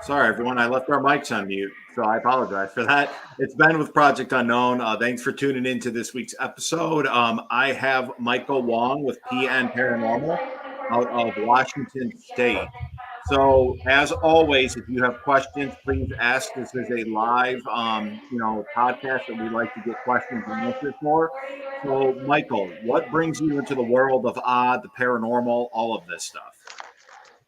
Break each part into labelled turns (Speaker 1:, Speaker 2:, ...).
Speaker 1: Sorry, everyone. I left our mics on mute, so I apologize for that. It's Ben with Project Unknown. Thanks for tuning in to this week's episode. I have Michael Wong with P.N. Paranormal out of Washington State. So, as always, if you have questions, please ask. This is a live, podcast that we like to get questions and answers for. So, Michael, what brings you into the world of odd, the paranormal, all of this stuff?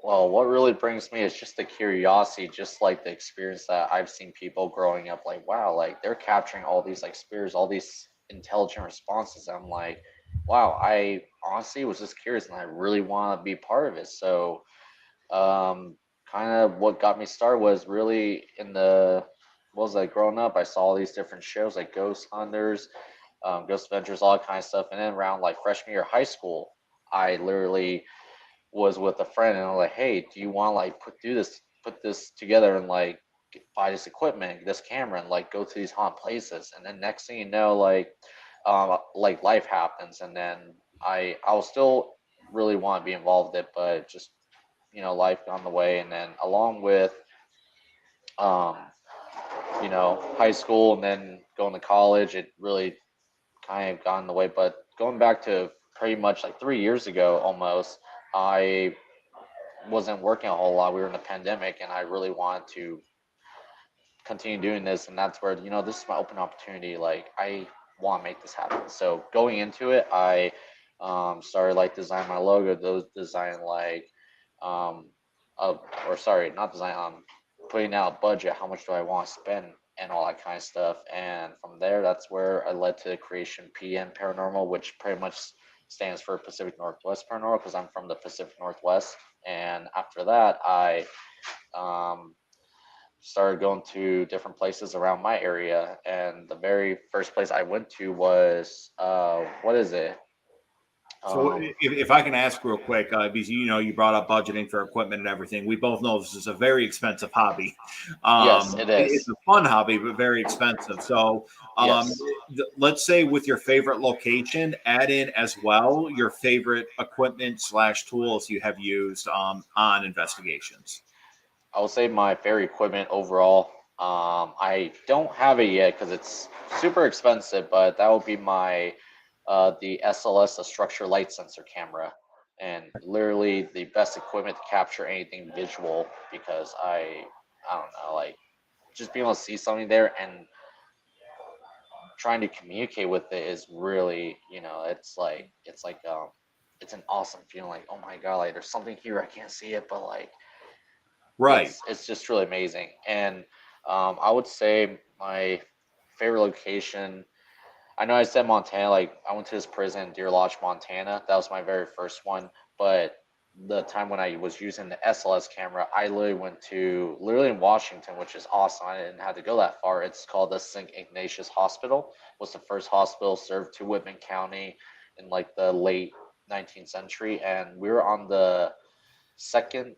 Speaker 2: Well, what really brings me is just the curiosity, just like the experience that I've seen people growing up, like, wow, like they're capturing all these like spirits, all these intelligent responses. I'm like, wow, I honestly was just curious and I really want to be part of it. So, kind of what got me started was really in the, what was like growing up, I saw all these different shows like Ghost Hunters, Ghost Adventures, all that kind of stuff. And then around like freshman year of high school, I literally was with a friend and I'm like, hey, do you want to like put this together and like buy this equipment, this camera, and like go to these haunted places? And then next thing you know, like life happens, and then I will still really want to be involved in it, but just life got in the way, and then along with um, high school and then going to college, it really kind of got in the way. But going back to pretty much like 3 years ago almost, I wasn't working a whole lot. We were in the pandemic, and I really wanted to continue doing this. And that's where this is my open opportunity. Like I want to make this happen. So going into it, I started like designing my logo. Those design like, um, or sorry, not design. Putting out budget. How much do I want to spend? And all that kind of stuff. And from there, that's where I led to the creation P.N. Paranormal, which pretty much stands for Pacific Northwest Paranormal because I'm from the Pacific Northwest. And after that, I um, started going to different places around my area. And the very first place I went to was what is it?
Speaker 1: So,
Speaker 2: Um,
Speaker 1: if I can ask real quick, because you brought up budgeting for equipment and everything, we both know this is a very expensive hobby.
Speaker 2: yes, it
Speaker 1: It's
Speaker 2: is.
Speaker 1: a fun hobby, but very expensive. So,
Speaker 2: Yes.
Speaker 1: let's say with your favorite location, add in as well your favorite equipment slash tools you have used on investigations.
Speaker 2: I would say my favorite equipment overall. I don't have it yet because it's super expensive, but that would be my the SLS, the structure light sensor camera, and literally the best equipment to capture anything visual because I don't know, like just being able to see something there and trying to communicate with it is really, it's an awesome feeling. Like, oh my god, like there's something here, I can't see it, but like
Speaker 1: Right.
Speaker 2: it's just really amazing. And I would say my favorite location. I know I said Montana. Like I went to this prison in Deer Lodge, Montana. That was my very first one. But the time when I was using the SLS camera, I literally went to literally in Washington, which is awesome. I didn't have to go that far. It's called the St. Ignatius Hospital. Was the first hospital served to Whitman County in like the late 19th century, and we were on the second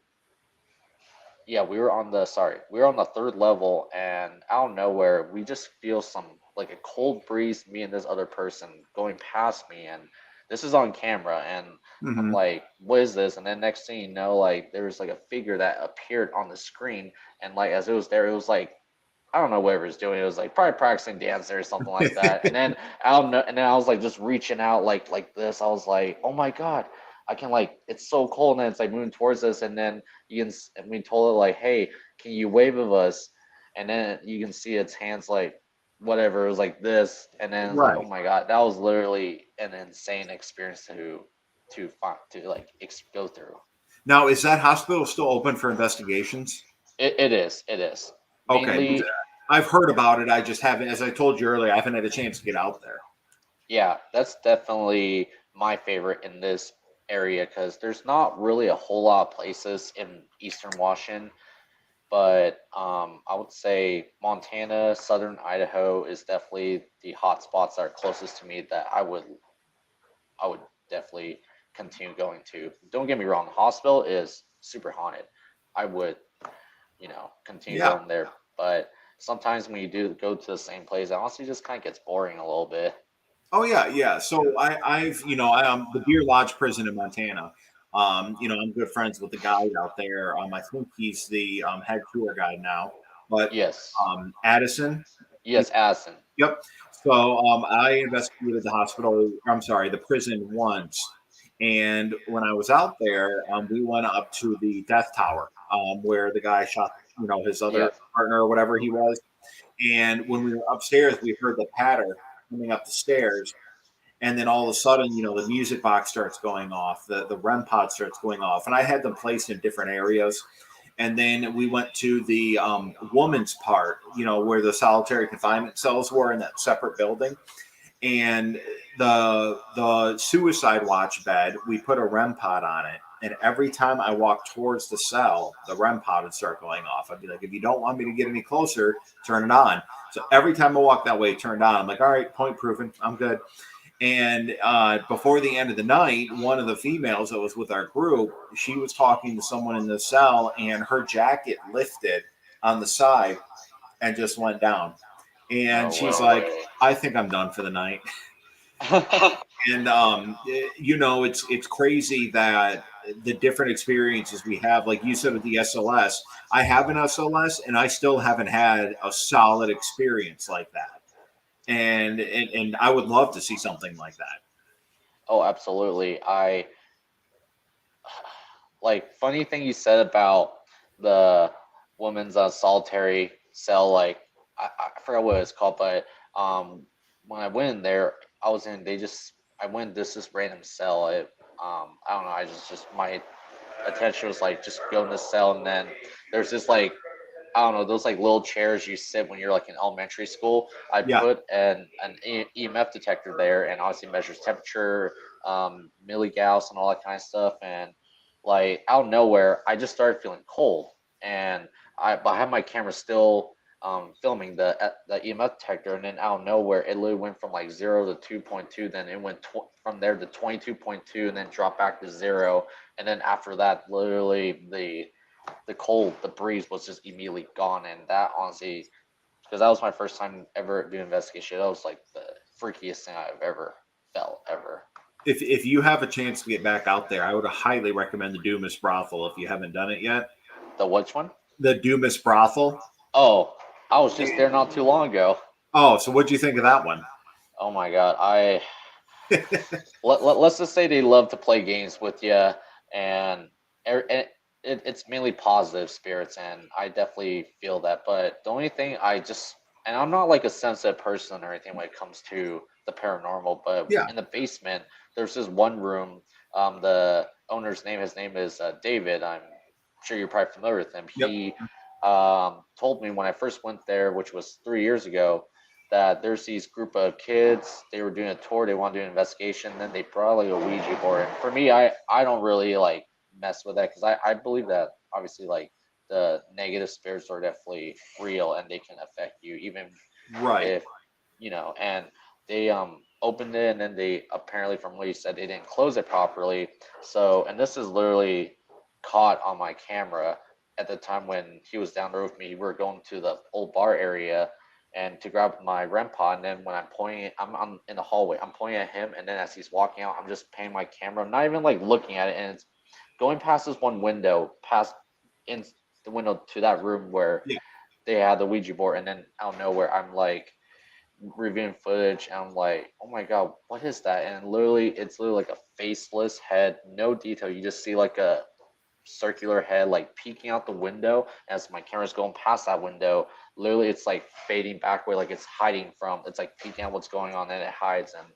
Speaker 2: yeah, we were on the third level, and out of nowhere, we just feel some like a cold breeze, me and this other person going past me, and this is on camera, and I'm
Speaker 1: Hmm.
Speaker 2: like, what is this? And then next thing you know, like there's like a figure that appeared on the screen, and like as it was there, it was like I don't know what it was doing. It was like probably practicing dance or something like that. And then I don't know. And then I was like just reaching out like this. I was like, oh my god, I can like it's so cold. And then it's like moving towards us. And then and we told it like, hey, can you wave of us? And then you can see its hands like whatever. It was like this. And then it's like, oh
Speaker 1: Right.
Speaker 2: my god, that was literally an insane experience to like go through.
Speaker 1: Now, is that hospital still open for investigations?
Speaker 2: It is. It is
Speaker 1: Okay, because
Speaker 2: mainly.
Speaker 1: I've heard about it. I just haven't, as I told you earlier, I haven't had a chance to get out there.
Speaker 2: Yeah, that's definitely my favorite in this area because there's not really a whole lot of places in Eastern Washington, but I would say Montana, Southern Idaho is definitely the hot spots that are closest to me that I would definitely continue going to. Don't get me wrong, the hospital is super haunted. I would, continue
Speaker 1: Yeah.
Speaker 2: going there, but sometimes when you do go to the same place, it honestly just kind of gets boring a little bit.
Speaker 1: Oh yeah, yeah. So I've I am the Deer Lodge prison in Montana. I'm good friends with the guy out there. I think he's the head tour guide now, but
Speaker 2: Yes.
Speaker 1: Addison.
Speaker 2: Yes, Addison.
Speaker 1: Yep. So I investigated the hospital. I'm sorry, the prison once, and when I was out there, we went up to the death tower where the guy shot, his other
Speaker 2: Yep.
Speaker 1: partner or whatever he was. And when we were upstairs, we heard the patter coming up the stairs, and then all of a sudden, the music box starts going off, the REM pod starts going off, and I had them placed in different areas. And then we went to the woman's part, where the solitary confinement cells were in that separate building. And the suicide watch bed, we put a REM pod on it. And every time I walked towards the cell, the REM pod would start going off. I'd be like, if you don't want me to get any closer, turn it on. So every time I walk that way, it turned on. I'm like, all right, point proven. I'm good. And before the end of the night, one of the females that was with our group, she was talking to someone in the cell, and her jacket lifted on the side and just went down. And
Speaker 2: No
Speaker 1: she's like,
Speaker 2: way.
Speaker 1: "I think I'm done for the night." And it's crazy that the different experiences we have, like you said with the SLS. I have an SLS, and I still haven't had a solid experience like that. And I would love to see something like that.
Speaker 2: Oh, absolutely. I like funny thing you said about the woman's solitary cell. Like I forgot what it's called, but when I went in there, I was in. I went this random cell. I don't know. I just my attention was like just go in the cell, and then there's this like I don't know those like little chairs you sit when you're like in elementary school. I
Speaker 1: Yeah.
Speaker 2: put an EMF detector there, and obviously measures temperature, milligauss, and all that kind of stuff. And like out of nowhere, I just started feeling cold, and I had my camera still filming the EMF detector, and then out of nowhere, it literally went from like 0 to 2.2. Then it went from there to 22.2, and then dropped back to 0. And then after that, literally the cold, the breeze was just immediately gone. And that honestly, because that was my first time ever doing investigation, that was like the freakiest thing I've ever felt ever.
Speaker 1: If you have a chance to get back out there, I would highly recommend the Dumas brothel if you haven't done it yet.
Speaker 2: The which one?
Speaker 1: The Dumas brothel.
Speaker 2: Oh, I was just there not too long ago.
Speaker 1: Oh, so what'd you think of that one?
Speaker 2: Oh my god, let's just say they love to play games with you, and it's mainly positive spirits, and I definitely feel that. But the only thing and I'm not like a sensitive person or anything when it comes to the paranormal, but
Speaker 1: Yeah.
Speaker 2: in the basement, there's this one room. The owner's name, his name is David. I'm sure you're probably familiar with him.
Speaker 1: Yep.
Speaker 2: He told me when I first went there, which was 3 years ago, that there's these group of kids. They were doing a tour. They want to do an investigation. Then they brought like a Ouija board. And for me, I don't really like mess with that because I believe that obviously like the negative spirits are definitely real and they can affect you even
Speaker 1: Right.
Speaker 2: if and they opened it, and then they apparently from what you said they didn't close it properly. So, and this is literally caught on my camera at the time when he was down there with me. We were going to the old bar area and to grab my REM pod, and then when I'm pointing I'm in the hallway, I'm pointing at him, and then as he's walking out, I'm just paying my camera. I'm not even like looking at it, and it's going past this one window, past in the window to that room where
Speaker 1: Yeah.
Speaker 2: they had the Ouija board, and then out of nowhere I'm like reviewing footage, and I'm like, oh my god, what is that? And literally it's literally like a faceless head, no detail. You just see like a circular head like peeking out the window. As my camera's going past that window, literally it's like fading backward, like it's hiding from, it's like peeking out what's going on, and it hides. And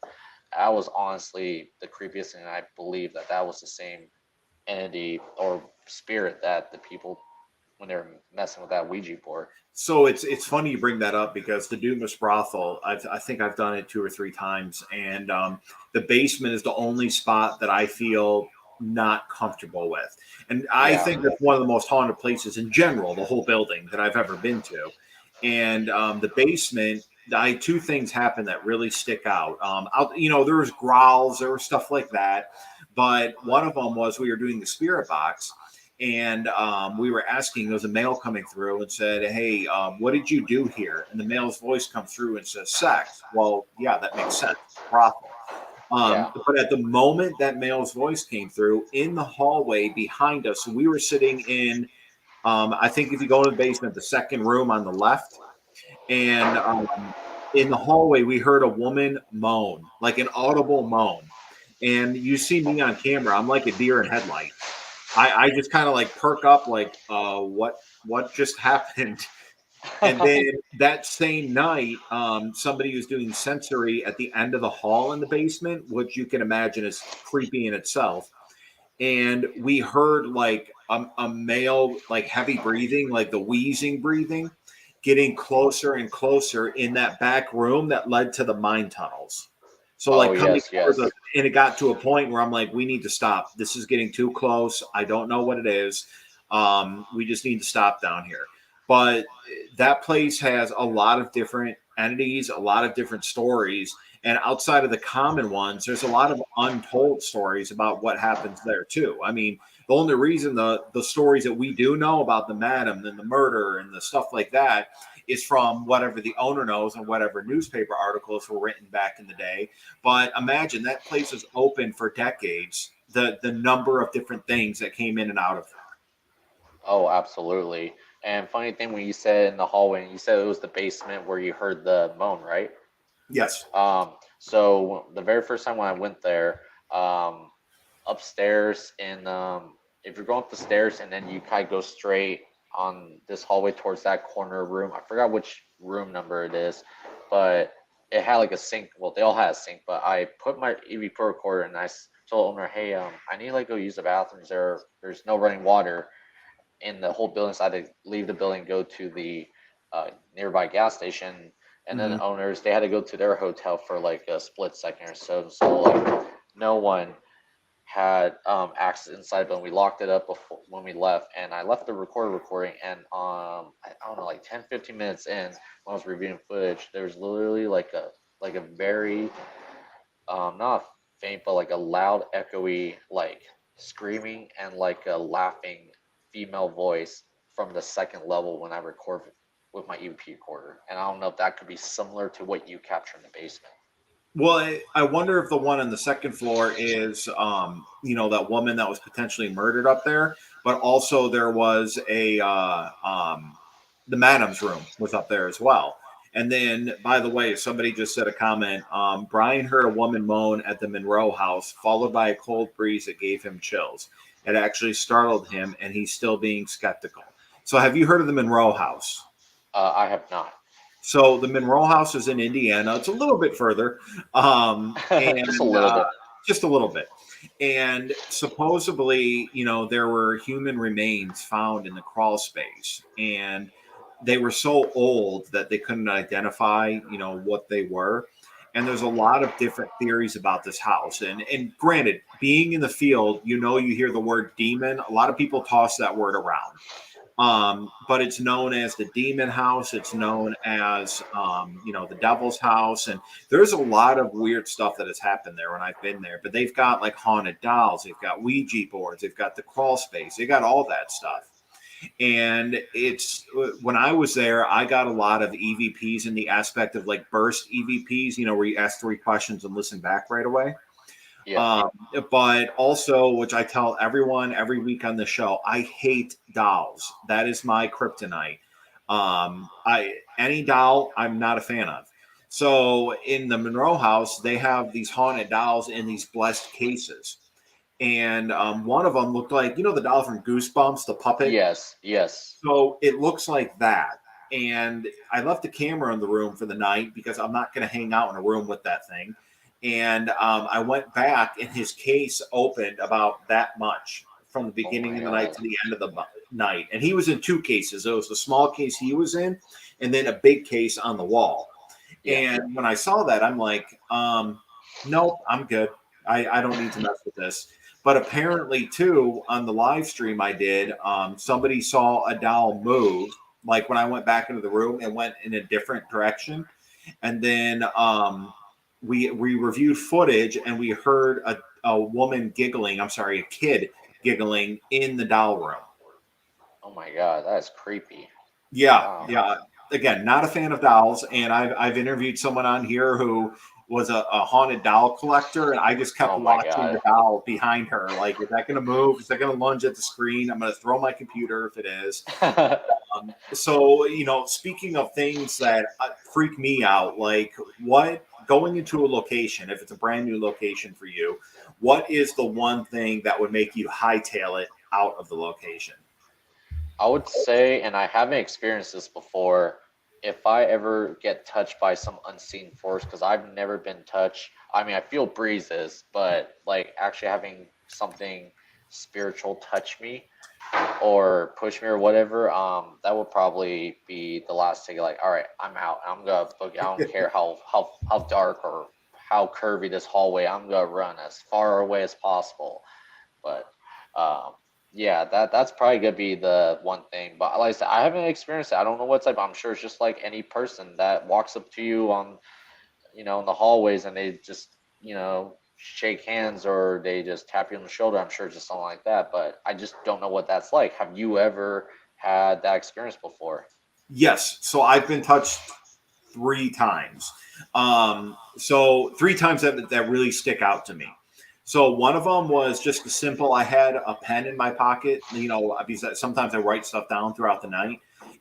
Speaker 2: that was honestly the creepiest thing. I believe that that was the same entity or spirit that the people when they were messing with that Ouija board.
Speaker 1: So it's funny you bring that up because the Dumas brothel, I think I've done it 2 or 3 times, and the basement is the only spot that I feel not comfortable with, and I
Speaker 2: Yeah.
Speaker 1: think that's one of the most haunted places in general, the whole building that I've ever been to, and the basement. I two things happen that really stick out. There was growls, there was stuff like that, but one of them was we were doing the spirit box, and we were asking, there was a male coming through and said, hey, what did you do here? And the male's voice comes through and says sex. Well, yeah, that makes sense, brothel.
Speaker 2: Yeah.
Speaker 1: But at the moment that male's voice came through in the hallway behind us, we were sitting in, I think if you go to the basement, the second room on the left, and in the hallway, we heard a woman moan, like an audible moan. And you see me on camera, I'm like a deer in headlights. I just kind of like perk up, like, what just happened? And then that same night, somebody was doing sensory at the end of the hall in the basement, which you can imagine is creepy in itself. And we heard like a male, like heavy breathing, like the wheezing breathing, getting closer and closer in that back room that led to the mine tunnels. So,
Speaker 2: Oh
Speaker 1: like coming
Speaker 2: yes,
Speaker 1: towards
Speaker 2: yes.
Speaker 1: us, and it got to a point where I'm like, we need to stop. This is getting too close. I don't know what it is. We just need to stop down here. But that place has a lot of different entities, a lot of different stories. And outside of the common ones, there's a lot of untold stories about what happens there too. I mean, the only reason the stories that we do know about the madam and the murder and the stuff like that is from whatever the owner knows and whatever newspaper articles were written back in the day. But imagine that place was open for decades. The number of different things that came in and out of there.
Speaker 2: Oh, absolutely. And funny thing when you said in the hallway, you said it was the basement where you heard the moan, right?
Speaker 1: Yes.
Speaker 2: So the very first time when I went there, um, upstairs, and if you're going up the stairs and then you kind of go straight on this hallway towards that corner room, I forgot which room number it is, but it had like a sink. Well, they all had a sink, but I put my EVP recorder and told the owner, hey, I need to like go use the bathrooms. There's no running water in the whole building, so I had to leave the building, go to the nearby gas station, and then
Speaker 1: Mm-hmm.
Speaker 2: the owners they had to go to their hotel for like a split second or so. So like no one had access inside, but we locked it up before when we left, and I left the recorder recording, and I don't know, like 10, 15 minutes in, when I was reviewing footage, there was literally like a very not faint, but like a loud, echoey, like screaming and like a laughing female voice from the second level when I record with my EP recorder. And I don't know if that could be similar to what you capture in the basement.
Speaker 1: Well, I wonder if the one on the second floor is, that woman that was potentially murdered up there, but also there was the madam's room was up there as well. And then, by the way, somebody just said a comment. Brian heard a woman moan at the Monroe house, followed by a cold breeze that gave him chills. It actually startled him, and he's still being skeptical. So, have you heard of the Monroe house?
Speaker 2: I have not.
Speaker 1: So the Monroe House is in Indiana. It's a little bit further,
Speaker 2: Just a
Speaker 1: and
Speaker 2: little bit.
Speaker 1: just a little bit. And supposedly, there were human remains found in the crawl space, and they were so old that they couldn't identify, what they were. And there's a lot of different theories about this house. And granted, being in the field, you hear the word demon. A lot of people toss that word around, but it's known as the demon house. It's known as, the devil's house. And there's a lot of weird stuff that has happened there when I've been there. But they've got like haunted dolls, they've got Ouija boards, they've got the crawl space, they got all that stuff. And it's when I was there, I got a lot of EVPs in the aspect of like burst EVPs, where you ask three questions and listen back right away.
Speaker 2: Yeah.
Speaker 1: Um, but also, which I tell everyone every week on the show, I hate dolls. That is my kryptonite. I any doll I'm not a fan of. So in the Monroe house, they have these haunted dolls in these blessed cases, and one of them looked like the doll from Goosebumps, the puppet.
Speaker 2: Yes. Yes.
Speaker 1: So it looks like that. And I left the camera in the room for the night because I'm not going to hang out in a room with that thing. And I went back, and his case opened about that much from the
Speaker 2: Oh
Speaker 1: beginning
Speaker 2: my
Speaker 1: of the night
Speaker 2: god.
Speaker 1: to the end of the night. And he was in two cases. There was the small case he was in, and then a big case on the wall.
Speaker 2: Yeah.
Speaker 1: And when I saw that, I'm like, nope, I'm good. I don't need to mess with this. But apparently, too, on the live stream I did, somebody saw a doll move. Like when I went back into the room and went in a different direction, and then we reviewed footage and we heard a woman giggling. I'm sorry, a kid giggling in the doll room.
Speaker 2: Oh my god, that is creepy.
Speaker 1: Yeah,
Speaker 2: Wow.
Speaker 1: yeah. Again, not a fan of dolls, and I've interviewed someone on here who was a haunted doll collector, and I just kept
Speaker 2: Oh my
Speaker 1: watching the
Speaker 2: god.
Speaker 1: doll behind her. Like, is that going to move? Is that going to lunge at the screen? I'm going to throw my computer if it is. So, speaking of things that freak me out, like what going into a location, if it's a brand new location for you, what is the one thing that would make you hightail it out of the location?
Speaker 2: I would say, and I haven't experienced this before, if I ever get touched by some unseen force, because I've never been touched. I mean, I feel breezes, but like actually having something spiritual touch me or push me or whatever, that would probably be the last thing. Like, all right, I'm out. I'm gonna boogie. I don't care how dark or how curvy this hallway. I'm gonna run as far away as possible. But um, yeah, that's probably gonna be the one thing. But like I said, I haven't experienced it. I don't know what type. I'm sure it's just like any person that walks up to you on, in the hallways and they just, shake hands or they just tap you on the shoulder. I'm sure it's just something like that. But I just don't know what that's like. Have you ever had that experience before?
Speaker 1: Yes. So I've been touched 3 times. So 3 times that really stick out to me. So one of them was just a simple. I had a pen in my pocket, because sometimes I write stuff down throughout the night,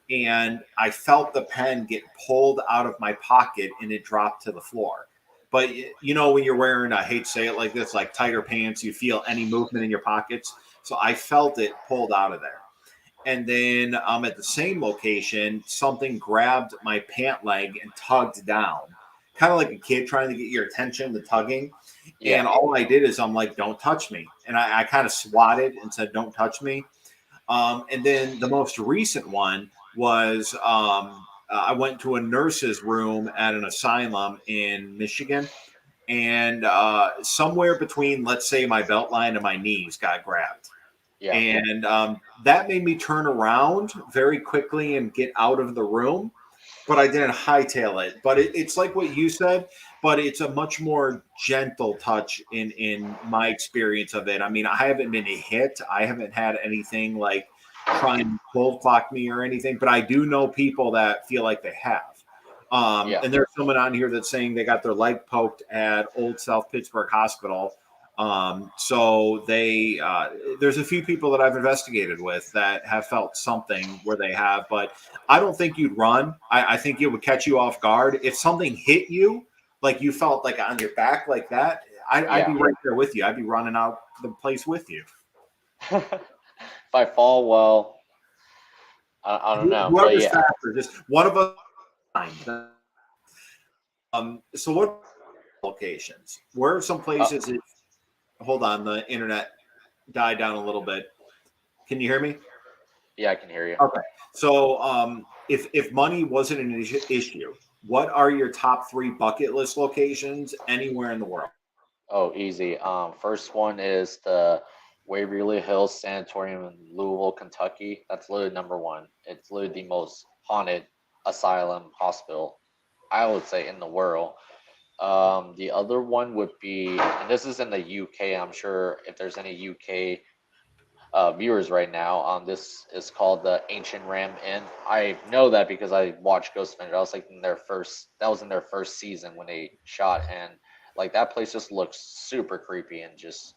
Speaker 1: and I felt the pen get pulled out of my pocket and it dropped to the floor. But when you're wearing, I hate to say it like this, like tighter pants, you feel any movement in your pockets. So I felt it pulled out of there. And then at the same location, something grabbed my pant leg and tugged down, kind of like a kid trying to get your attention, the tugging.
Speaker 2: Yeah,
Speaker 1: And all I did is I'm like, don't touch me. And I kind of swatted and said, don't touch me. And then the most recent one was I went to a nurse's room at an asylum in Michigan. And somewhere between, let's say, my belt line and my knees got grabbed.
Speaker 2: yeah.
Speaker 1: And that made me turn around very quickly and get out of the room. But I didn't hightail it. But it's like what you said, but it's a much more gentle touch in my experience of it. I mean, I haven't been hit. I haven't had anything like try and cold clock me or anything. But I do know people that feel like they have.
Speaker 2: Yeah.
Speaker 1: And there's someone on here that's saying they got their leg poked at Old South Pittsburgh Hospital. So there's a few people that I've investigated with that have felt something where they have, but I don't think you'd run. I think it would catch you off guard. If something hit you, like you felt like on your back like that, I'd be
Speaker 2: Yeah.
Speaker 1: right there with you. I'd be running out the place with you.
Speaker 2: If I fall, well, I don't know. But
Speaker 1: Whoever's
Speaker 2: yeah.
Speaker 1: faster, just one of us. So what locations? Where are some
Speaker 2: Uh,
Speaker 1: places? Hold on, the internet died down a little bit. Can you hear me?
Speaker 2: yeah, I can hear you.
Speaker 1: Okay. So, if money wasn't an issue, what are your top 3 bucket list locations anywhere in the world?
Speaker 2: Oh, easy. First one is the Waverly Hills Sanatorium in Louisville, Kentucky. That's literally number one. It's literally the most haunted asylum hospital, I would say, in the world. The other one would be, and this is in the UK. I'm sure if there's any UK viewers right now, this is called the Ancient Ram Inn. I know that because I watched Ghostbusters. I was like in their first, that was in their first season when they shot, and like that place just looks super creepy and just,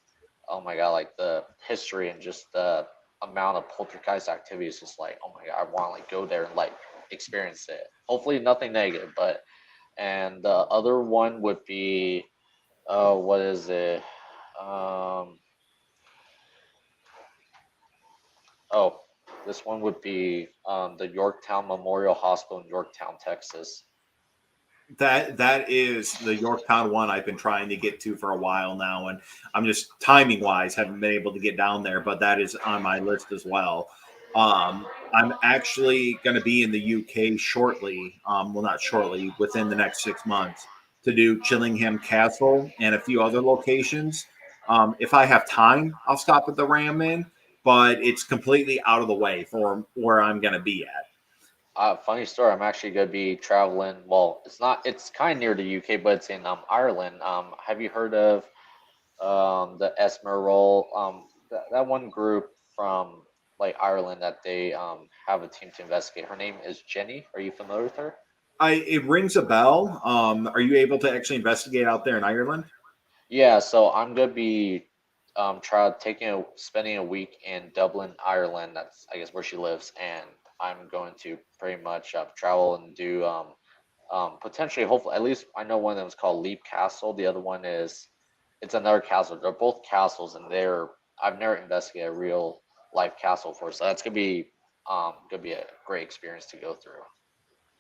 Speaker 2: oh my god, like the history and just the amount of poltergeist activity is just like, oh my god, I want to like go there and like experience it. Hopefully nothing negative, but and the other one would be, oh, what is it? Um, oh, this one would be the Yorktown Memorial Hospital in Yorktown, Texas.
Speaker 1: That is the Yorktown one I've been trying to get to for a while now, and I'm just timing wise haven't been able to get down there, but that is on my list as well. I'm actually going to be in the UK shortly. Well, not shortly, within the next 6 months to do Chillingham Castle and a few other locations. If I have time, I'll stop at the Ram Inn, but it's completely out of the way for where I'm going to be at.
Speaker 2: Funny story. I'm actually going to be traveling. Well, it's not. It's kind of near the UK, but it's in Ireland. Have you heard of the Esmeralda? That one group from like Ireland that they have a team to investigate. Her name is Jenny. Are you familiar with her?
Speaker 1: It rings a bell. Are you able to actually investigate out there in Ireland?
Speaker 2: Yeah, so I'm gonna be spending a week in Dublin, Ireland. That's I guess where she lives, and I'm going to pretty much travel and do potentially, hopefully, at least I know one of them is called Leap Castle. The other one is it's another castle. They're both castles, and I've never investigated a real life castle before, so that's gonna be a great experience to go through.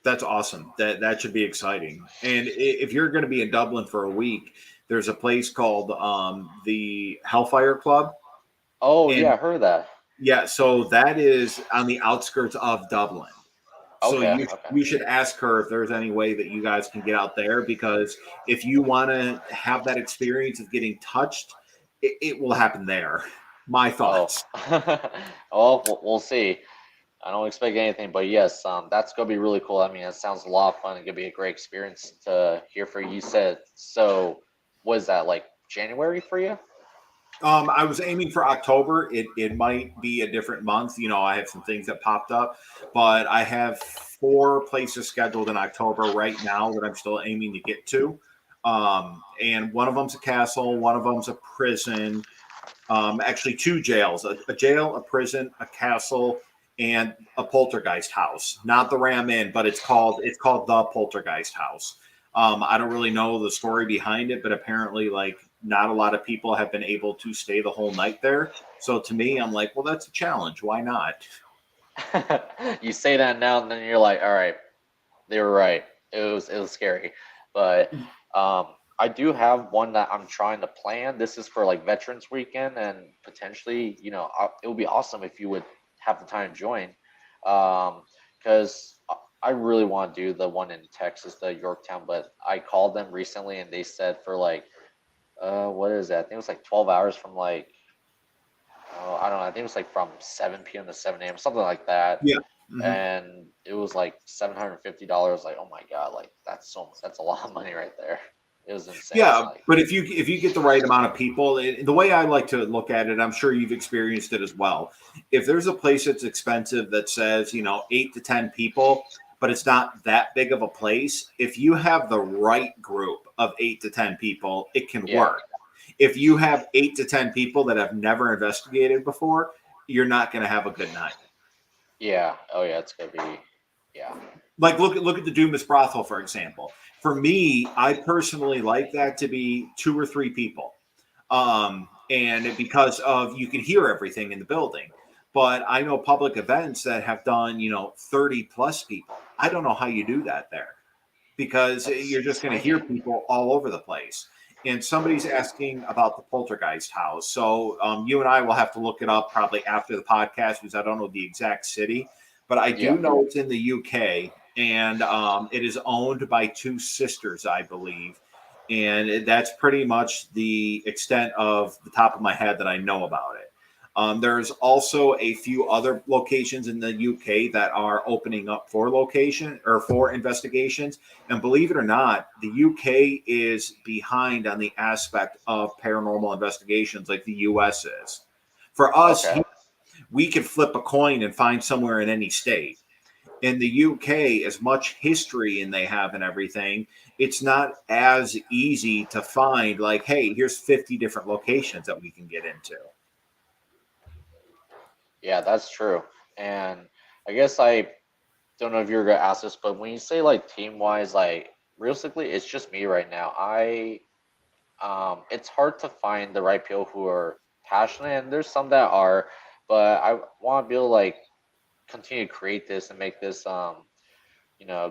Speaker 1: That's awesome. That should be exciting. And if you're going to be in Dublin for a week, there's a place called the Hellfire Club,
Speaker 2: Oh yeah,
Speaker 1: and
Speaker 2: I heard of that.
Speaker 1: yeah, so that is on the outskirts of Dublin. So
Speaker 2: Okay, okay.
Speaker 1: you should ask her if there's any way that you guys can get out there, because if you want to have that experience of getting touched, it will happen there. My
Speaker 2: Oh,
Speaker 1: thoughts.
Speaker 2: well, we'll see. I don't expect anything, but yes, that's gonna be really cool. I mean, it sounds a lot of fun. It could be a great experience to hear for you. Said so. Was that like January for you?
Speaker 1: I was aiming for October. It might be a different month. I have some things that popped up, but I have 4 places scheduled in October right now that I'm still aiming to get to. And one of them's a castle, one of them's a prison. Actually, 2 jails: a jail, a prison, a castle, and a poltergeist house. Not the Ram Inn, but it's called the Poltergeist House. I don't really know the story behind it, but apparently, like, not a lot of people have been able to stay the whole night there. So to me, I'm like, well, that's a challenge. Why not?
Speaker 2: You say that now, and then you're like, all right, they were right. It was scary, but I do have one that I'm trying to plan. This is for like Veterans Weekend, and potentially, it would be awesome if you would have the time to join, because I really want to do the one in Texas, the Yorktown. But I called them recently, and they said for like, what is that? I think it was like 12 hours from like, oh, I don't know. I think it was like from 7 p.m. to 7 a.m. something like that,
Speaker 1: Yeah. Hmm.
Speaker 2: and it was like $750. Like, oh my god, like that's a lot of money right there. It was insane.
Speaker 1: Yeah,
Speaker 2: Like,
Speaker 1: but if you get the right amount of people, the way I like to look at it, I'm sure you've experienced it as well. If there's a place that's expensive that says 8 to 10 people, but it's not that big of a place, if you have the right group of 8 to 10 people, it can
Speaker 2: yeah,
Speaker 1: work. If you have 8 to 10 people that have never investigated before, you're not going to have a good night.
Speaker 2: yeah, oh yeah, it's gonna be, yeah,
Speaker 1: Like, look at the Dumas brothel, for example. For me, I personally like that to be 2 or 3 people, and because of you can hear everything in the building. But I know public events that have done 30 plus people. I don't know how you do that there, because you're
Speaker 2: that's
Speaker 1: just going to hear
Speaker 2: tiny.
Speaker 1: people all over the place. And somebody's asking about the poltergeist house. So you and I will have to look it up probably after the podcast, because I don't know the exact city, but I
Speaker 2: Yeah,
Speaker 1: do know it's in the UK, and it is owned by 2 sisters, I believe. And that's pretty much the extent of the top of my head that I know about it. There's also a few other locations in the UK that are opening up for location or for investigations. And believe it or not, the UK is behind on the aspect of paranormal investigations like the US is. For us,
Speaker 2: okay,
Speaker 1: we could flip a coin and find somewhere in any state. In the UK, as much history and they have and everything, it's not as easy to find, like, hey, here's 50 different locations that we can get into.
Speaker 2: yeah, that's true. And I guess I don't know if you're gonna ask this, but when you say like team wise, like realistically, it's just me right now. It's hard to find the right people who are passionate, and there's some that are, but I want to be able to like continue to create this and make this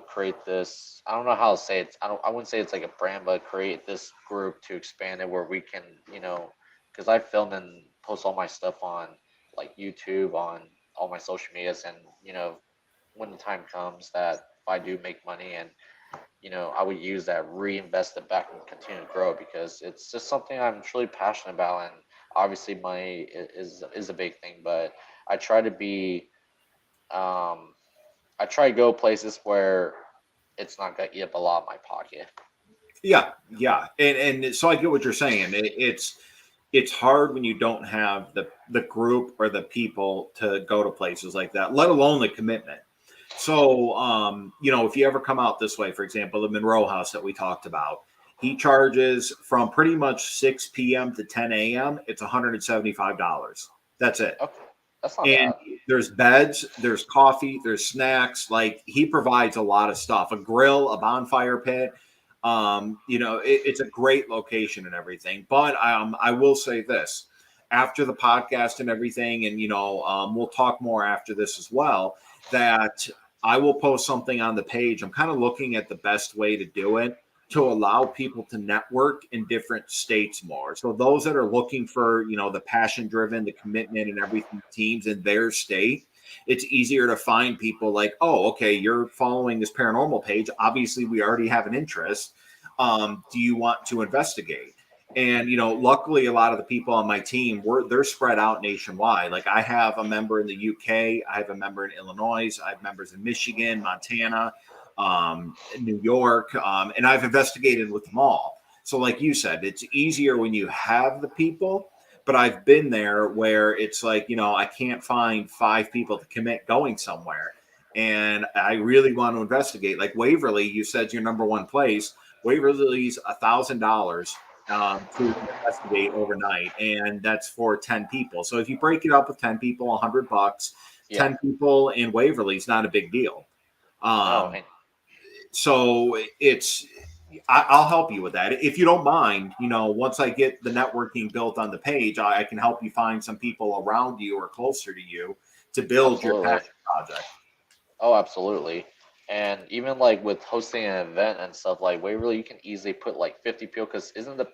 Speaker 2: create this. I don't know how to say it. I wouldn't say it's like a brand, but create this group to expand it where we can, because I film and post all my stuff on like YouTube, on all my social medias, and when the time comes that if I do make money, and I would use that, reinvest it back and continue to grow, because it's just something I'm truly passionate about. And obviously money is a big thing, but I try to be um I try to go places where it's not gonna eat up a lot of my pocket.
Speaker 1: Yeah, yeah, and so I get what you're saying. It's hard when you don't have the group or the people to go to places like that, let alone the commitment. So, if you ever come out this way, for example, the Monroe House that we talked about, he charges from pretty much 6 p.m. to 10 a.m. It's $175. That's it.
Speaker 2: Okay, that's not
Speaker 1: And
Speaker 2: bad.
Speaker 1: there's beds, there's coffee, there's snacks. Like he provides a lot of stuff, a grill, a bonfire pit. It's a great location and everything. But I will say this after the podcast and everything, and we'll talk more after this as well. That I will post something on the page. I'm kind of looking at the best way to do it to allow people to network in different states more. So those that are looking for, the passion driven, the commitment and everything teams in their state, it's easier to find people like, oh, okay, you're following this paranormal page. Obviously, we already have an interest. Do you want to investigate? And luckily, a lot of the people on my team they're spread out nationwide. Like I have a member in the UK, I have a member in Illinois, I have members in Michigan, Montana, New York, and I've investigated with them all. So, like you said, it's easier when you have the people. But I've been there where it's like, I can't find 5 people to commit going somewhere. And I really want to investigate. Like Waverly, you said your number one place. Waverly's $1,000 to investigate overnight, and that's for 10 people. So if you break it up with 10 people, $100,
Speaker 2: Yeah.
Speaker 1: 10 people in Waverly is not a big deal.
Speaker 2: No,
Speaker 1: Um,
Speaker 2: and
Speaker 1: so I'll help you with that if you don't mind. Once I get the networking built on the page, I can help you find some people around you or closer to you to build your
Speaker 2: absolutely.
Speaker 1: passion project.
Speaker 2: Oh, absolutely. And even like with hosting an event and stuff, like Waverly, you can easily put like 50 people because isn't the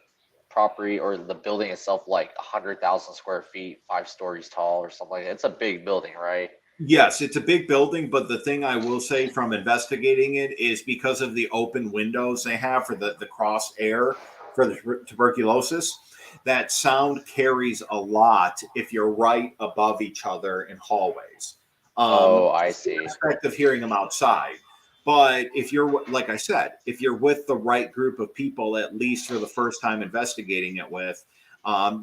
Speaker 2: property or the building itself like 100,000 square feet, 5 stories tall or something like that? It's a big building, right?
Speaker 1: Yes, it's a big building, but the thing I will say from investigating it is because of the open windows they have for the cross air for the tuberculosis, that sound carries a lot if you're right above each other in hallways.
Speaker 2: Oh, I
Speaker 1: Just the
Speaker 2: see.
Speaker 1: aspect of hearing them outside. But if you're, like I said, if you're with the right group of people, at least for the first time investigating it with,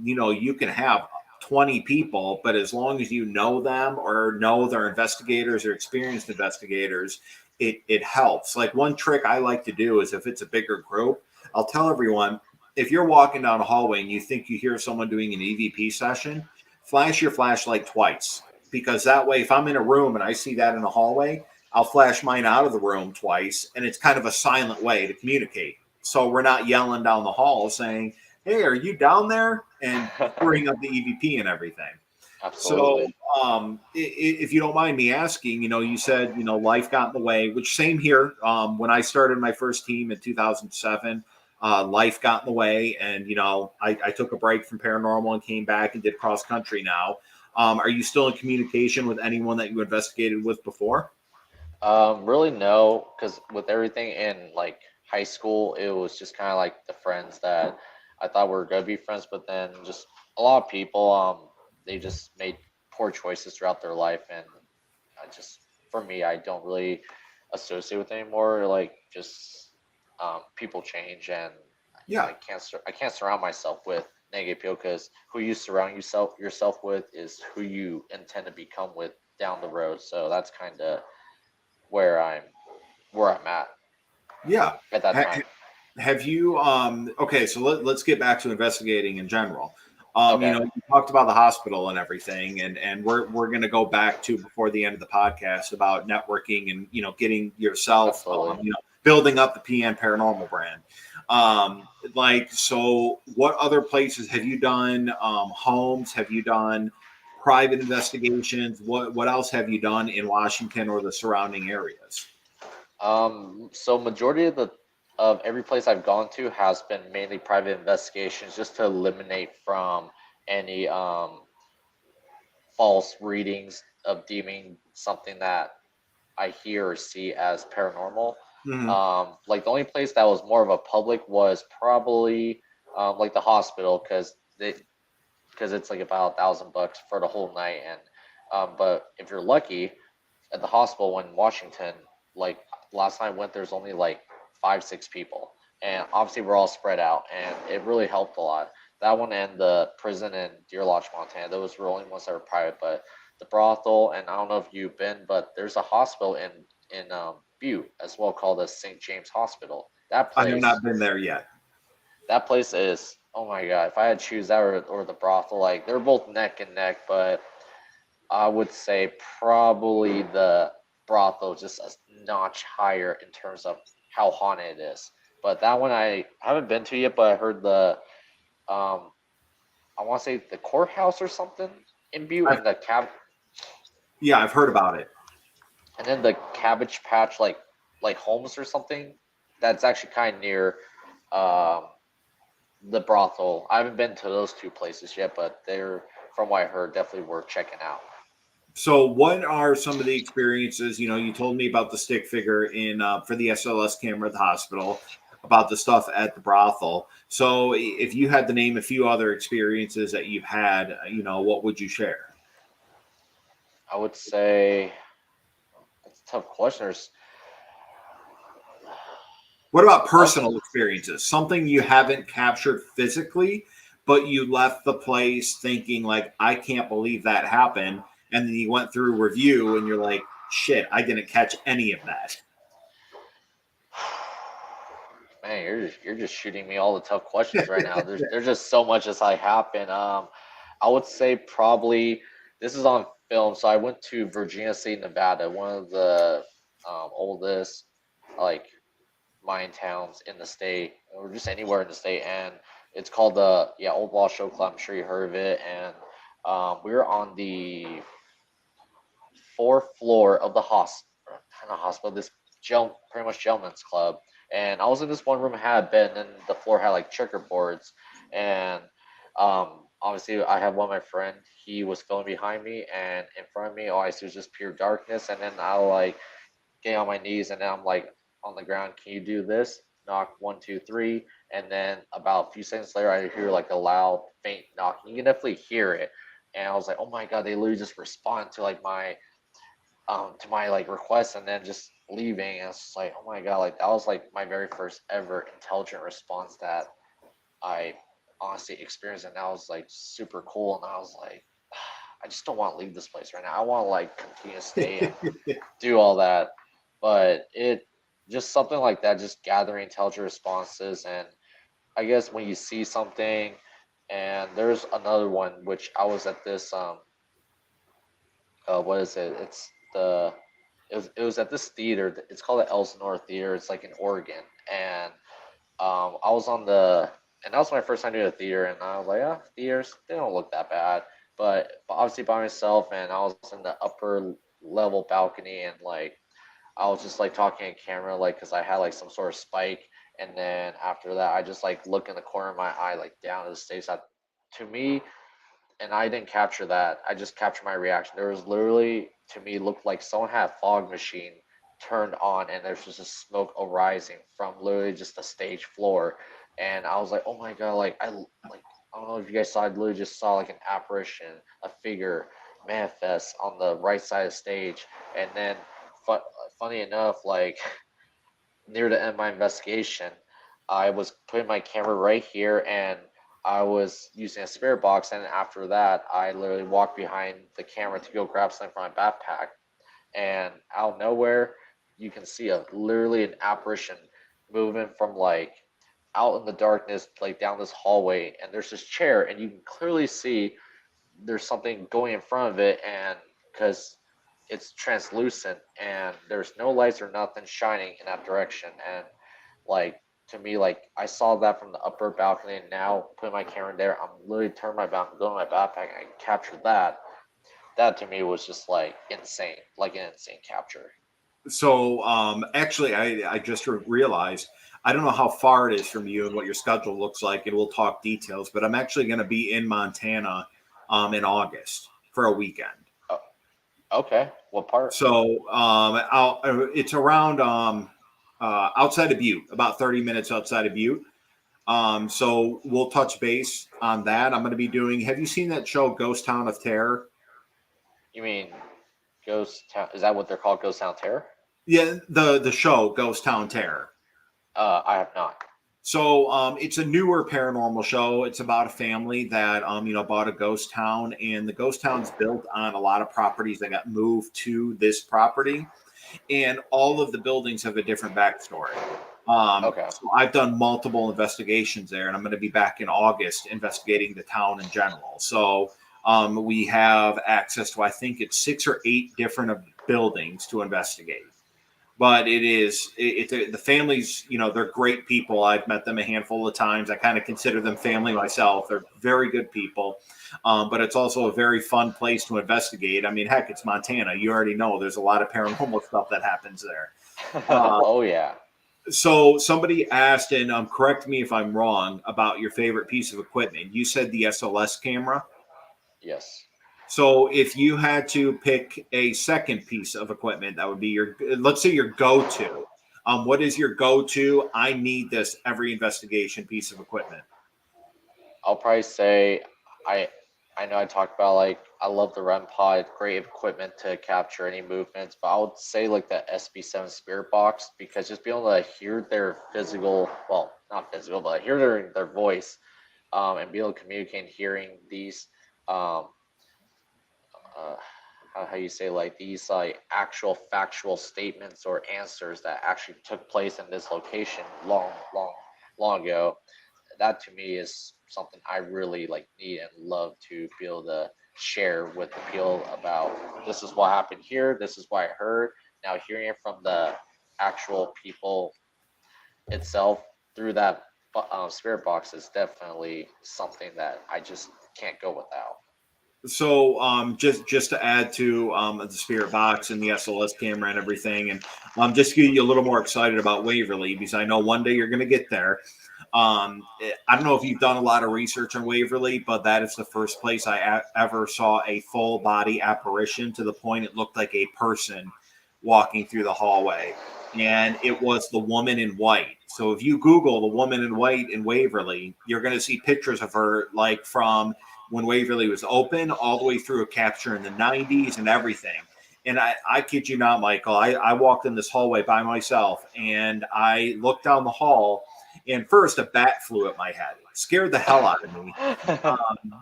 Speaker 1: you can have 20 people, but as long as you know them or know they're investigators or experienced investigators, it helps. Like one trick I like to do is if it's a bigger group, I'll tell everyone if you're walking down a hallway and you think you hear someone doing an EVP session, flash your flashlight twice. Because that way, if I'm in a room and I see that in a hallway, I'll flash mine out of the room twice. And it's kind of a silent way to communicate. So we're not yelling down the hall saying, hey, are you down there? And screwing up the EVP and everything. So,
Speaker 2: Absolutely.
Speaker 1: if you don't mind me asking, you said, life got in the way, which same here. When I started my first team in 2007, life got in the way. And, I took a break from paranormal and came back and did cross country now. Are you still in communication with anyone that you investigated with before?
Speaker 2: Really no, because with everything in like high school, it was just kind of like the friends that I thought were gonna be friends, but then just a lot of people, they just made poor choices throughout their life, and I just, for me, I don't really associate with anymore. Like just people change, and
Speaker 1: Yeah.
Speaker 2: I can't surround myself with negative people because who you surround yourself with is who you intend to become with down the road. So that's kind of where I'm where I'm
Speaker 1: Yeah.
Speaker 2: at that time.
Speaker 1: Have you okay, so let's get back to investigating in general.
Speaker 2: Okay,
Speaker 1: You talked about the hospital and everything, and we're gonna go back to before the end of the podcast about networking and getting yourself
Speaker 2: absolutely.
Speaker 1: building up the PN paranormal brand. So what other places have you done? Homes, have you done private investigations? What else have you done in Washington or the surrounding areas?
Speaker 2: So majority of every place I've gone to has been mainly private investigations, just to eliminate from any false readings of deeming something that I hear or see as paranormal.
Speaker 1: Hmm.
Speaker 2: Like the only place that was more of a public was probably like the hospital because it's like about $1,000 for the whole night. And but if you're lucky, at the hospital in Washington, like last time I went, there's only like 5, 6 people, and obviously we're all spread out, and it really helped a lot. That one and the prison in Deer Lodge, Montana, those were only ones that were private, but the brothel, and I don't know if you've been, but there's a hospital in Butte as well called the St. James Hospital.
Speaker 1: I have not been there yet.
Speaker 2: That place is, oh my god! If I had to choose that or the brothel, like they're both neck and neck, but I would say probably the brothel just a notch higher in terms of how haunted it is. But that one I haven't been to yet, but I heard the um I want to say the courthouse or something in Butte
Speaker 1: I've,
Speaker 2: and the
Speaker 1: yeah, I've heard about it.
Speaker 2: and then the Cabbage Patch like homes or something. That's actually kind of near um the brothel. I haven't been to those two places yet, but they're from what I heard definitely worth checking out.
Speaker 1: So, what are some of the experiences? You told me about the stick figure in for the SLS camera at the hospital, about the stuff at the brothel. So, if you had to name a few other experiences that you've had, what would you share?
Speaker 2: I would say that's a tough question.
Speaker 1: What about
Speaker 2: I'll,
Speaker 1: personal experiences? Something you haven't captured physically, but you left the place thinking like, I can't believe that happened, and then you went through review and you're like, shit, I didn't catch any of that.
Speaker 2: Man, you're just shooting me all the tough questions right now. There's just so much as I happen. I would say probably this is on film. So I went to Virginia City, Nevada, one of the oldest like mine towns in the state, or just anywhere in the state, and it's called the Old Wall Show Club. I'm sure you heard of it, and we were on the fourth floor of the hospital, this pretty much gentleman's club. And I was in this one room, had a bed, and then the floor had like checkerboards. And obviously, I had one of my friend. He was filming behind me, and in front of me, all I see was just pure darkness. And then I like get on my knees, and then I'm like on the ground. Can you do this? Knock 1, 2, 3, and then about a few seconds later, I hear like a loud, faint knocking. You can definitely hear it, and I was like, "Oh my god!" They literally just respond to my like request and then just leaving. And it's just like, oh my god, like that was like my very first ever intelligent response that I honestly experienced, and that was like super cool. And I was like, I just don't want to leave this place right now. I want to like continue to stay and do all that. But it just something like that, just gathering intelligent responses. And I guess when you see something, and there's another one which I was at this what is it? It was at this theater. It's called the Elsinore Theater. It's like in Oregon, and I was on the and that was my first time to a theater, and I was like, oh, theaters they don't look that bad, but obviously by myself, and I was in the upper level balcony, and like I was just like talking on camera, like because I had like some sort of spike, and then after that, I just like look in the corner of my eye, like down to the stage. That to me, and I didn't capture that. I just captured my reaction. There was literally, to me, looked like someone had a fog machine turned on, and there's just a smoke arising from literally just the stage floor. And I was like, oh my god, I don't know if you guys saw. I literally just saw like an apparition, a figure manifest on the right side of the stage, and then. Fu- Funny enough, like near the end of my investigation, I was putting my camera right here, and I was using a spirit box. And after that, I literally walked behind the camera to go grab something from my backpack. And out of nowhere, you can see literally an apparition moving from like out in the darkness, like down this hallway. And there's this chair, and you can clearly see there's something going in front of it, and because it's translucent and there's no lights or nothing shining in that direction. And like to me, like I saw that from the upper balcony, and now putting my camera there, I'm literally turning my back, going to my backpack, and I captured that. That to me was just like insane, like an insane capture.
Speaker 1: So, actually, I just realized I don't know how far it is from you and what your schedule looks like, and we'll talk details. But I'm actually going to be in Montana, in August for a weekend.
Speaker 2: Oh, okay, what part?
Speaker 1: So, it's around outside of Butte, about 30 minutes outside of Butte. So we'll touch base on that. I'm going to be doing. Have you seen that show, Ghost Town of Terror?
Speaker 2: You mean Ghost Town? Is that what they're called, Ghost Town Terror?
Speaker 1: Yeah, the show Ghost Town Terror.
Speaker 2: I have not.
Speaker 1: So it's a newer paranormal show. It's about a family that bought a ghost town, and the ghost town's built on a lot of properties that got moved to this property, and all of the buildings have a different backstory.
Speaker 2: Okay.
Speaker 1: So I've done multiple investigations there, and I'm going to be back in August investigating the town in general. So we have access to, I think it's 6 or 8 different buildings to investigate. But the families, they're great people. I've met them a handful of times. I kind of consider them family myself. They're very good people. But it's also a very fun place to investigate. I mean, heck, it's Montana. You already know there's a lot of paranormal stuff that happens there. Uh,
Speaker 2: Oh yeah.
Speaker 1: so somebody asked, and correct me if I'm wrong, about your favorite piece of equipment. You said the SLS camera.
Speaker 2: Yes.
Speaker 1: So if you had to pick a second piece of equipment, that would be let's say your go-to. What is your go-to? I need this every investigation piece of equipment.
Speaker 2: I'll probably say I I know I talked about like I love the REM pod, great equipment to capture any movements, but I would say like the SB7 Spirit Box because just being able to hear their physical, well, not physical, but hear their voice, and be able to communicate, hearing these, um, uh, how you say like these like actual factual statements or answers that actually took place in this location long ago, that to me is something I really like need and love to be able to share with the people about this is what happened here, this is what I heard. Now hearing it from the actual people itself through that spirit box is definitely something that I just can't go without.
Speaker 1: So just to add to the spirit box and the SLS camera and everything, and just to get you a little more excited about Waverly, because I know one day you're going to get there. I don't know if you've done a lot of research on Waverly, but that is the first place I ever saw a full body apparition to the point it looked like a person walking through the hallway. And it was the woman in white. So if you Google the woman in white in Waverly, you're going to see pictures of her like from when Waverly was open all the way through a capture in the 90s and everything. And I kid you not, Michael, I walked in this hallway by myself and I looked down the hall, and first a bat flew at my head. It scared the hell out of me.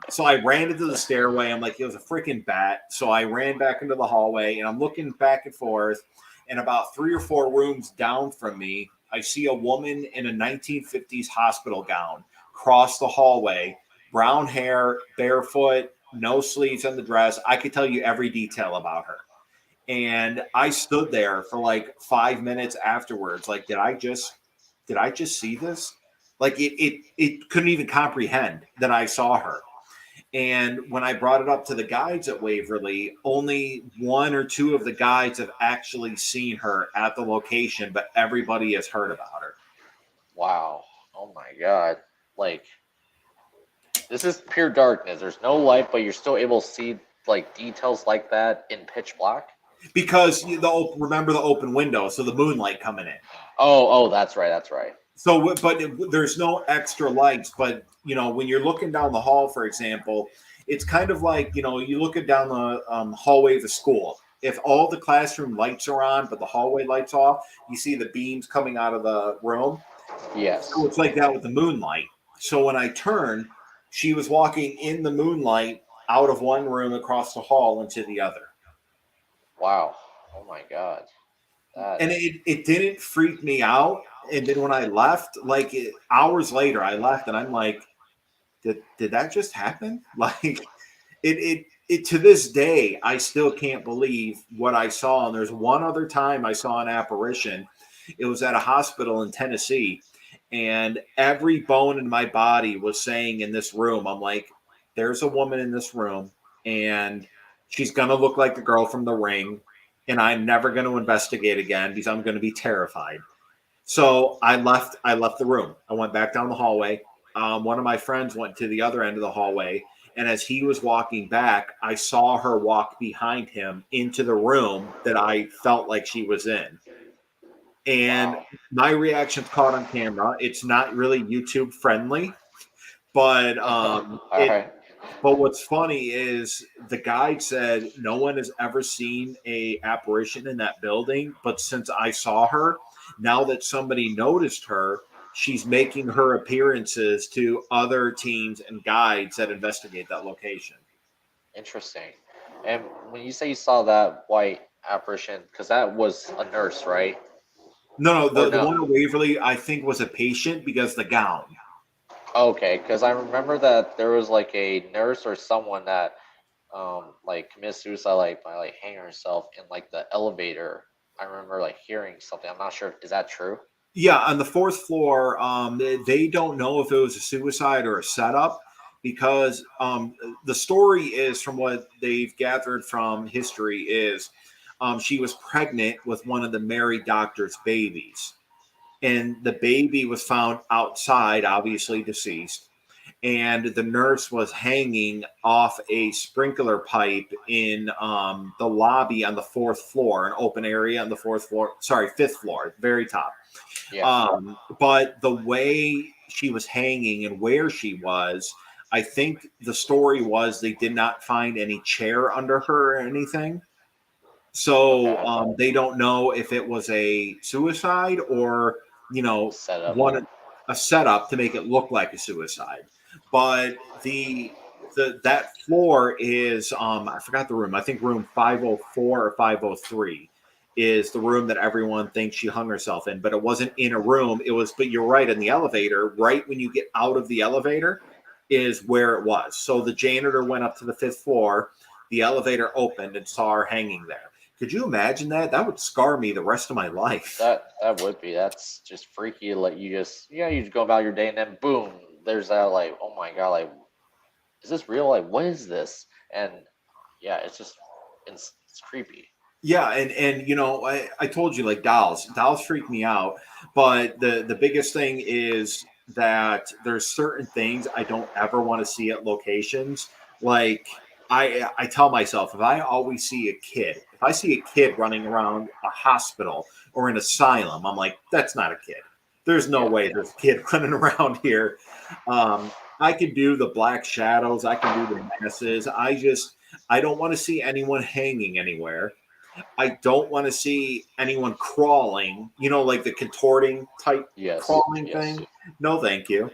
Speaker 1: So I ran into the stairway. I'm like, it was a freaking bat. So I ran back into the hallway and I'm looking back and forth. And about 3 or 4 rooms down from me, I see a woman in a 1950s hospital gown cross the hallway, brown hair, barefoot, no sleeves on the dress. I could tell you every detail about her. And I stood there for like 5 minutes afterwards. Like, did I just see this? Like it couldn't even comprehend that I saw her. And when I brought it up to the guides at Waverly, only 1 or 2 of the guides have actually seen her at the location, but everybody has heard about her.
Speaker 2: Wow. Oh my god. Like this is pure darkness. There's no light, but you're still able to see like details like that in pitch black.
Speaker 1: Because remember the open window, so the moonlight coming in.
Speaker 2: Oh, that's right. That's right.
Speaker 1: So, but there's no extra lights. But when you're looking down the hall, for example, it's kind of like you looking down the hallway of the school. If all the classroom lights are on, but the hallway lights off, you see the beams coming out of the room. So
Speaker 2: Yes.
Speaker 1: it's like that with the moonlight. So when I turned, she was walking in the moonlight out of one room across the hall into the other.
Speaker 2: Wow. Oh my god.
Speaker 1: And
Speaker 2: That's
Speaker 1: it didn't freak me out. And then when I left, like hours later, I left and I'm like, did that just happen? Like it to this day, I still can't believe what I saw. And there's one other time I saw an apparition. It was at a hospital in Tennessee, and every bone in my body was saying in this room, I'm like, there's a woman in this room, and she's gonna look like the girl from the ring, and I'm never gonna investigate again because I'm gonna be terrified. So I left the room. I went back down the hallway. One of my friends went to the other end of the hallway, and as he was walking back, I saw her walk behind him into the room that I felt like she was in. And
Speaker 2: wow.
Speaker 1: my reaction's caught on camera. It's not really YouTube friendly, but
Speaker 2: All right.
Speaker 1: what's funny is the guide said no one has ever seen a apparition in that building, but since I saw her, now that somebody noticed her, she's making her appearances to other teams and guides that investigate that location.
Speaker 2: Interesting. And when you say you saw that white apparition, because that was a nurse, right?
Speaker 1: No, no,
Speaker 2: Or
Speaker 1: the
Speaker 2: no?
Speaker 1: one at Waverly, I think, was a patient because the gown.
Speaker 2: Okay, because I remember that there was like a nurse or someone that like committed suicide like by like hanging herself in like the elevator. I remember like hearing something. I'm not sure. Is that true?
Speaker 1: Yeah, on the fourth floor, they don't know if it was a suicide or a setup because the story is, from what they've gathered from history, is she was pregnant with one of the married doctor's babies. And the baby was found outside, obviously deceased. And the nurse was hanging off a sprinkler pipe in the lobby on the fourth floor, an open area on the fourth floor, sorry, fifth floor, very top.
Speaker 2: Yeah.
Speaker 1: But the way she was hanging and where she was, I think the story was they did not find any chair under her or anything. So
Speaker 2: Okay.
Speaker 1: they don't know if it was a suicide or, you know,
Speaker 2: Setup.
Speaker 1: one a setup to make it look like a suicide. But the that floor is I forgot the room. I think room 504 or 503 is the room that everyone thinks she hung herself in, but it wasn't in a room. It was, but you're right, in the elevator, right when you get out of the elevator is where it was. So the janitor went up to the fifth floor, the elevator opened and saw her hanging there. Could you imagine that? That would scar me the rest of my life.
Speaker 2: That would be. That's just freaky. Like you just you just go about your day and then boom, there's that like oh my god, like is this real? Like what is this? And yeah, it's just it's creepy.
Speaker 1: Yeah, and you know, I told you like dolls freak me out, but the biggest thing is that there's certain things I don't ever want to see at locations. Like I tell myself, if I always see a kid, if I see a kid running around a hospital or an asylum, I'm like, that's not a kid. There's no
Speaker 2: Yeah.
Speaker 1: way there's a kid running around here. I can do the black shadows, I can do the masses. I don't want to see anyone hanging anywhere. I don't want to see anyone crawling, you know, like the contorting type
Speaker 2: Yes.
Speaker 1: crawling
Speaker 2: Yes.
Speaker 1: thing. No, thank you.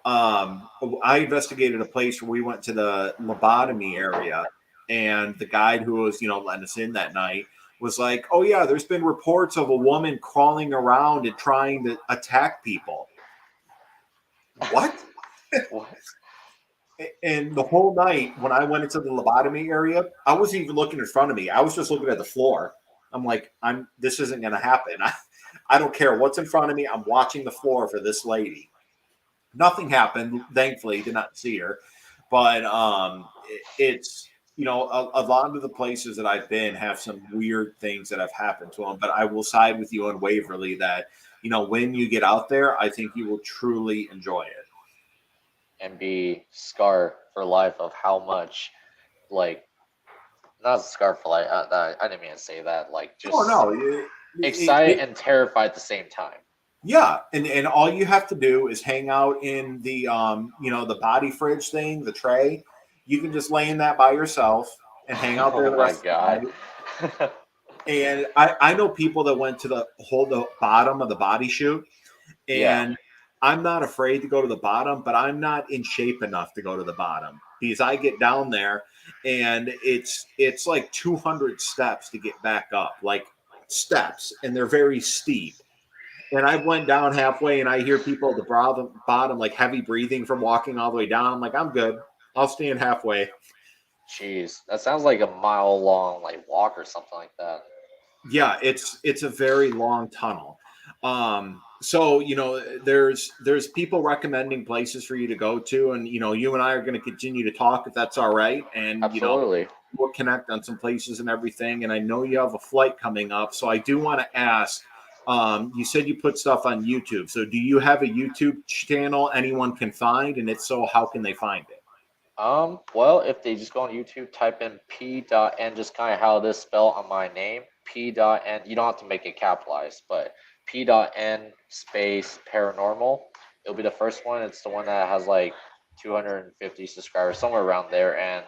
Speaker 1: I investigated a place where we went to the lobotomy area, and the guide who was, you know, letting us in that night was like, "Oh yeah, there's been reports of a woman crawling around and trying to attack people." What?
Speaker 2: What?
Speaker 1: And the whole night when I went into the lobotomy area, I wasn't even looking in front of me. I was just looking at the floor. I'm like, this isn't gonna happen. I don't care what's in front of me. I'm watching the floor for this lady. Nothing happened. Thankfully, did not see her. But it's, you know, a lot of the places that I've been have some weird things that have happened to them. But I will side with you on Waverly that, you know, when you get out there, I think you will truly enjoy it.
Speaker 2: And be scarred for life of how much like not scarred for life. I didn't mean to say that. Like
Speaker 1: Oh
Speaker 2: just
Speaker 1: no,
Speaker 2: excited and terrified at the same time.
Speaker 1: yeah, and all you have to do is hang out in the you know, the body fridge thing, the tray. You can just lay in that by yourself and hang out there
Speaker 2: Oh
Speaker 1: the
Speaker 2: my
Speaker 1: rest of the
Speaker 2: god.
Speaker 1: night. And I know people that went to the bottom of the body chute,
Speaker 2: Yeah.
Speaker 1: and I'm not afraid to go to the bottom, but I'm not in shape enough to go to the bottom because I get down there and it's like 200 steps to get back up, like steps, and they're very steep. And I went down halfway, and I hear people at the bottom like heavy breathing from walking all the way down. I'm like, I'm good. I'll stand halfway.
Speaker 2: Jeez, that sounds like a mile long like walk or something like that.
Speaker 1: Yeah, it's a very long tunnel. So you know, there's people recommending places for you to go to, and you know, you and I are going to continue to talk if that's all right, and you know,
Speaker 2: Absolutely.
Speaker 1: we'll connect on some places and everything. And I know you have a flight coming up, so I do want to ask. You said you put stuff on YouTube, so do you have a YouTube channel anyone can find? And if so, how can they find it?
Speaker 2: Well, if they just go on YouTube, type in P.N, just kind of how this spell on my name, P.N. You don't have to make it capitalized, but P.N space paranormal. It'll be the first one. It's the one that has like 250 subscribers, somewhere around there. And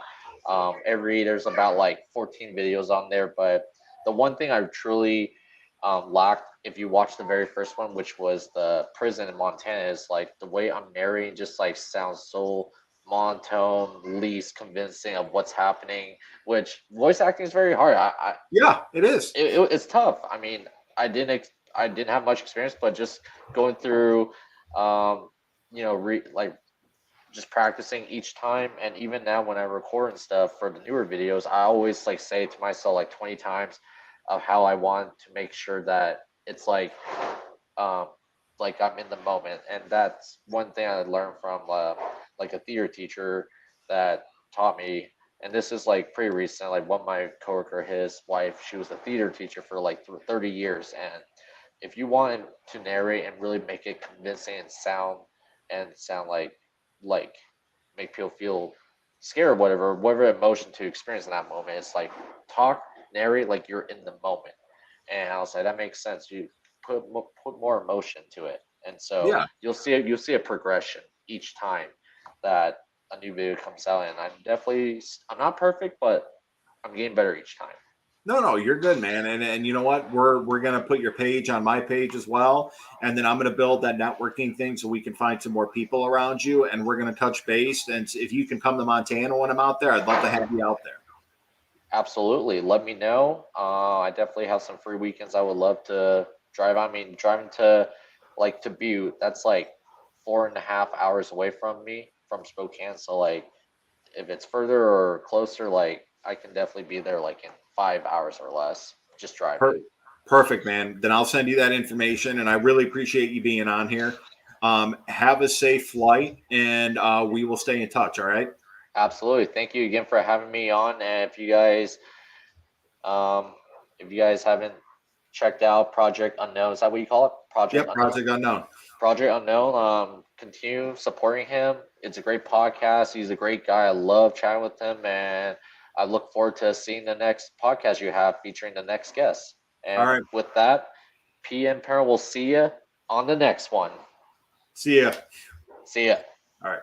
Speaker 2: there's about like 14 videos on there. But the one thing I truly lack. If you watch the very first one, which was the prison in Montana, is like the way I'm narrating just like sounds so monotone, least convincing of what's happening. Which voice acting is very hard.
Speaker 1: Yeah, it is.
Speaker 2: It's tough. I mean, I didn't have much experience, but just going through, um, like just practicing each time, and even now when I record and stuff for the newer videos, I always like say to myself like 20 times of how I want to make sure that it's um, like I'm in the moment, and that's one thing I learned from like a theater teacher that taught me. And this is like pretty recent. Like one of my coworker, his wife, she was a theater teacher for like 30 years, and if you want to narrate and really make it convincing and sound like make people feel scared, whatever emotion to experience in that moment, it's like talk, narrate like you're in the moment. And I was like, that makes sense. You put more emotion to it, and so
Speaker 1: Yeah.
Speaker 2: you'll see a progression each time that a new video comes out. And I'm not perfect, but I'm getting better each time.
Speaker 1: No, you're good, man. And you know what? We're gonna put your page on my page as well, and then I'm gonna build that networking thing so we can find some more people around you, and we're gonna touch base. And if you can come to Montana when I'm out there, I'd love to have you out there.
Speaker 2: Absolutely. Let me know. I definitely have some free weekends. I would love to drive. I mean, driving to like to Butte, that's like 4.5 hours away from me from Spokane. So like, if it's further or closer, like I can definitely be there like in 5 hours or less, just driving.
Speaker 1: Per- Perfect, man. Then I'll send you that information, and I really appreciate you being on here. Have a safe flight, and we will stay in touch. All right.
Speaker 2: Absolutely. Thank you again for having me on. And um, if you guys haven't checked out Project Unknown, is that what you call it? Project
Speaker 1: Yep.
Speaker 2: Unknown.
Speaker 1: Project Unknown.
Speaker 2: Project Unknown. Continue supporting him. It's a great podcast. He's a great guy. I love chatting with him, and I look forward to seeing the next podcast you have featuring the next guest.
Speaker 1: All
Speaker 2: And
Speaker 1: right.
Speaker 2: with that, P.N. Parent will see you on the next one.
Speaker 1: See ya.
Speaker 2: See ya.
Speaker 1: All right.